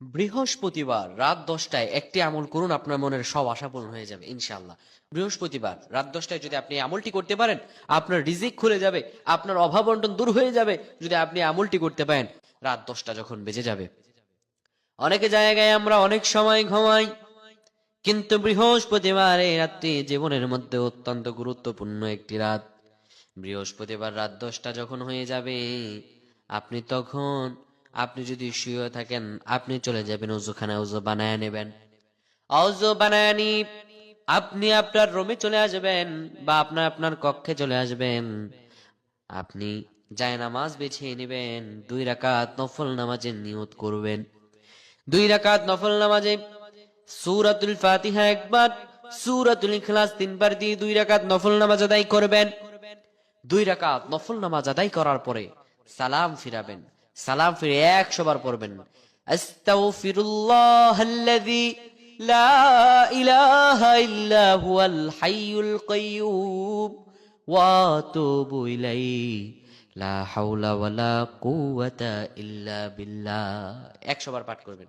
বৃহস্পতিবার রাত 10টায় একটি আমল করুন, আপনার মনের সব আশা পূরণ হয়ে যাবে ইনশাআল্লাহ। বৃহস্পতিবার রাত 10টায় যদি আপনি আমলটি করতে পারেন, আপনার রিজিক খুলে যাবে, আপনার অভাব অনটন দূর হয়ে যাবে যদি আপনি আমলটি করতে পারেন রাত 10টা যখন বেজে যাবে। অনেক জায়গায় আমরা অনেক সময় ঘুমাই, কিন্তু বৃহস্পতিবার এই রাতটি জীবনের মধ্যে অত্যন্ত গুরুত্বপূর্ণ একটি রাত। বৃহস্পতিবার রাত 10টা যখন হয়ে যাবে, আপনি তখন, আপনি যদি শুয়ে থাকেন, আপনি চলে যাবেন ওযুখানা, ওযু বানায় নেবেন। অযু বানায় নি আপনি আপনার রুমে চলে আসবেন বা আপনার আপনার কক্ষে চলে আসবেন। আপনি জায়নামাজ বিছিয়ে নেবেন, 2 রাকাত নফল নামাজের নিয়ত করবেন। 2 রাকাত নফল নামাজে সূরাতুল ফাতিহা একবার, সূরাতুল ইখলাস 3বার দিয়ে 2 রাকাত নফল নামাজ আদায় করবেন। 2 রাকাত নফল নামাজ আদায় করার পরে সালাম ফিরাবেন। সালাম ফিরে 100 বার পড়বেন, আস্তাগফিরুল্লাহাল্লাযী লা ইলাহা ইল্লা হুয়াল হাইয়ুল কাইয়্যুম ওয়া আতুবু ইলাইহি লা হাওলা ওয়ালা কুওয়াতা ইল্লা বিল্লাহ। 100 বার পাঠ করবেন।